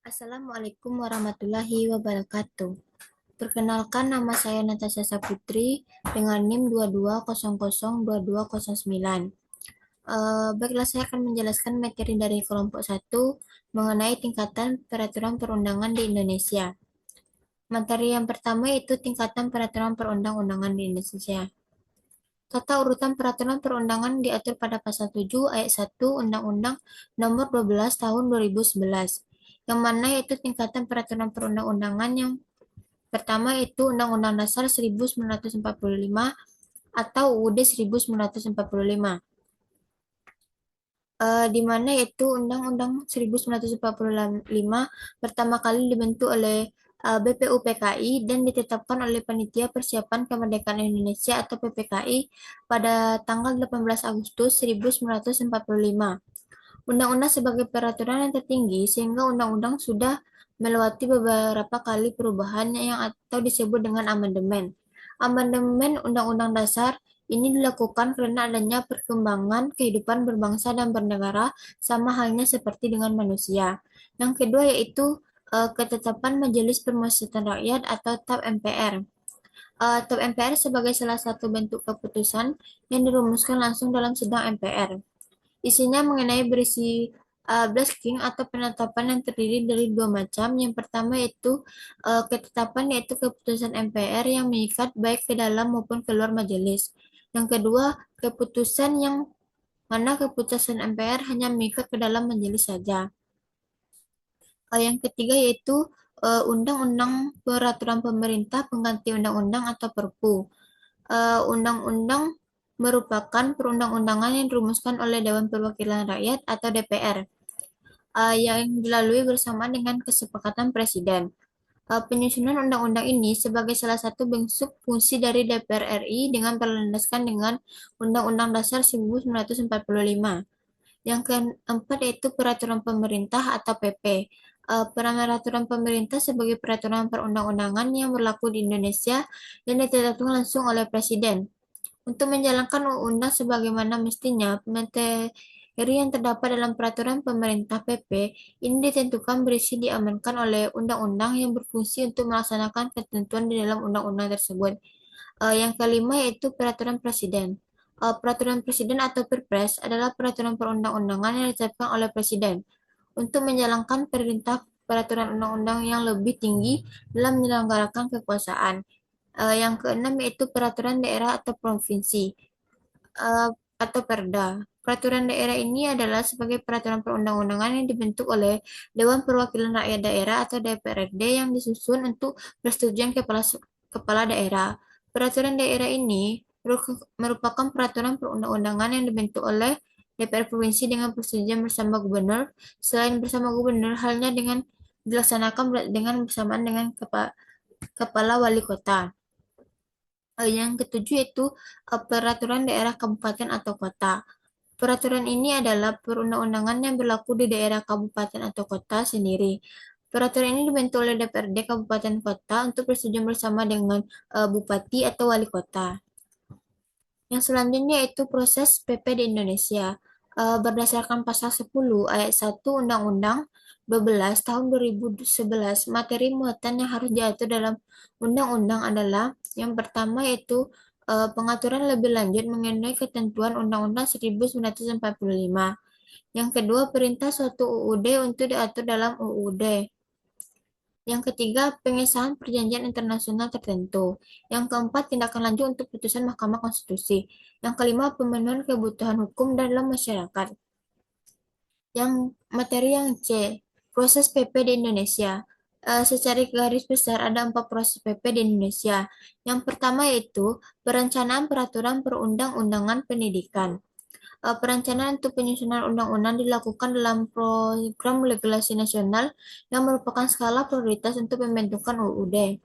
Assalamualaikum warahmatullahi wabarakatuh. Perkenalkan, nama saya Natasha Saputri dengan NIM 22002209. Baiklah, saya akan menjelaskan materi dari kelompok 1 mengenai tingkatan peraturan perundangan di Indonesia. Materi yang pertama yaitu tingkatan peraturan perundang-undangan di Indonesia. Tata urutan peraturan perundangan diatur pada Pasal 7 Ayat 1 Undang-Undang Nomor 12 Tahun 2011, yang mana yaitu tingkatan peraturan perundang-undangan yang pertama itu Undang-Undang Dasar 1945 atau UUD 1945, di mana yaitu Undang-Undang 1945 pertama kali dibentuk oleh BPUPKI dan ditetapkan oleh Panitia Persiapan Kemerdekaan Indonesia atau PPKI pada tanggal 18 Agustus 1945. Undang-undang sebagai peraturan yang tertinggi sehingga undang-undang sudah melewati beberapa kali perubahan yang atau disebut dengan amandemen. Amandemen Undang-Undang Dasar ini dilakukan karena adanya perkembangan kehidupan berbangsa dan bernegara sama halnya seperti dengan manusia. Yang kedua yaitu ketetapan Majelis Permusyawaratan Rakyat atau TAP MPR. TAP MPR sebagai salah satu bentuk keputusan yang dirumuskan langsung dalam sidang MPR. Isinya mengenai berisi blasking atau penetapan yang terdiri dari dua macam. Yang pertama yaitu ketetapan yaitu keputusan MPR yang mengikat baik ke dalam maupun keluar majelis. Yang kedua, keputusan yang mana keputusan MPR hanya mengikat ke dalam majelis saja. Yang ketiga yaitu Undang-Undang Peraturan Pemerintah Pengganti Undang-Undang atau Perpu. Undang-undang merupakan perundang-undangan yang dirumuskan oleh Dewan Perwakilan Rakyat atau DPR, yang dilalui bersama dengan kesepakatan Presiden. Penyusunan undang-undang ini sebagai salah satu bentuk fungsi dari DPR RI dengan berlandaskan dengan Undang-Undang Dasar 1945. Yang keempat yaitu peraturan pemerintah atau PP. Peraturan pemerintah sebagai peraturan perundang-undangan yang berlaku di Indonesia dan ditetapkan langsung oleh Presiden. Untuk menjalankan undang-undang sebagaimana mestinya, materi yang terdapat dalam peraturan pemerintah PP ini ditentukan berisi diamankan oleh undang-undang yang berfungsi untuk melaksanakan ketentuan di dalam undang-undang tersebut. Yang kelima yaitu peraturan presiden. Peraturan presiden atau Perpres adalah peraturan perundang-undangan yang ditetapkan oleh presiden untuk menjalankan perintah peraturan undang-undang yang lebih tinggi dalam menyelenggarakan kekuasaan. Yang keenam yaitu peraturan daerah atau provinsi atau Perda. Peraturan daerah ini adalah sebagai peraturan perundang-undangan yang dibentuk oleh Dewan Perwakilan Rakyat Daerah atau DPRD yang disusun untuk persetujuan kepala daerah. Peraturan daerah ini merupakan peraturan perundang-undangan yang dibentuk oleh DPR provinsi dengan persetujuan bersama gubernur. Selain bersama gubernur, halnya dengan dilaksanakan dengan bersamaan dengan kepala wali kota. Yang ketujuh yaitu peraturan daerah kabupaten atau kota. Peraturan ini adalah perundang-undangan yang berlaku di daerah kabupaten atau kota sendiri. Peraturan ini dibentuk oleh DPRD kabupaten kota untuk persetujuan bersama dengan bupati atau wali kota. Yang selanjutnya yaitu proses PP di Indonesia. Berdasarkan pasal 10 ayat 1 Undang-Undang 12 tahun 2011, materi muatan yang harus diatur dalam undang-undang adalah yang pertama yaitu pengaturan lebih lanjut mengenai ketentuan Undang-Undang 1945. Yang kedua, perintah suatu UUD untuk diatur dalam UUD. Yang ketiga, pengesahan perjanjian internasional tertentu. Yang keempat, tindakan lanjut untuk putusan Mahkamah Konstitusi. Yang kelima, pemenuhan kebutuhan hukum dalam masyarakat. Yang materi yang C, proses PP di Indonesia. Secara garis besar ada 4 proses PP di Indonesia. Yang pertama yaitu perencanaan peraturan perundang-undangan pendidikan. Perencanaan untuk penyusunan undang-undang dilakukan dalam program legislasi nasional yang merupakan skala prioritas untuk pembentukan UUD.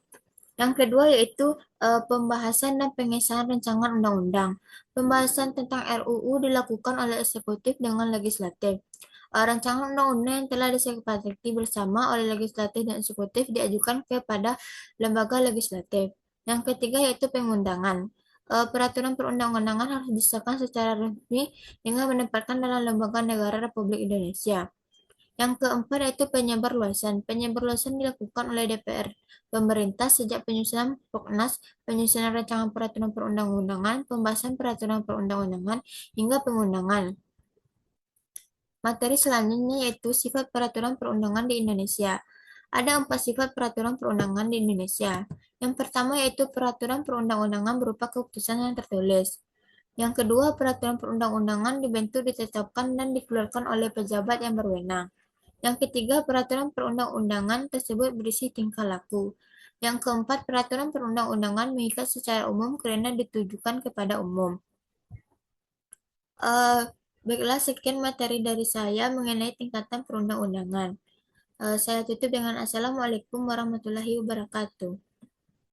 Yang kedua yaitu pembahasan dan pengesahan rancangan undang-undang. Pembahasan tentang RUU dilakukan oleh eksekutif dengan legislatif. Rancangan undang-undang yang telah disepakati bersama oleh legislatif dan eksekutif diajukan kepada lembaga legislatif. Yang ketiga yaitu pengundangan. Peraturan perundang-undangan harus disahkan secara resmi dengan menempatkan dalam lembaga negara Republik Indonesia. Yang keempat yaitu penyebarluasan. Penyebarluasan dilakukan oleh DPR pemerintah sejak penyusunan Proknas, penyusunan rancangan peraturan perundang-undangan, pembahasan peraturan perundang-undangan, hingga pengundangan. Materi selanjutnya yaitu sifat peraturan perundangan di Indonesia. Ada 4 sifat peraturan perundangan di Indonesia. Yang pertama yaitu peraturan perundang-undangan berupa keputusan yang tertulis. Yang kedua, peraturan perundang-undangan dibentuk, ditetapkan, dan dikeluarkan oleh pejabat yang berwenang. Yang ketiga, peraturan perundang-undangan tersebut berisi tingkah laku. Yang keempat, peraturan perundang-undangan mengikat secara umum karena ditujukan kepada umum. Eh, Baiklah, sekian materi dari saya mengenai tingkatan perundang-undangan. Saya tutup dengan Assalamualaikum warahmatullahi wabarakatuh.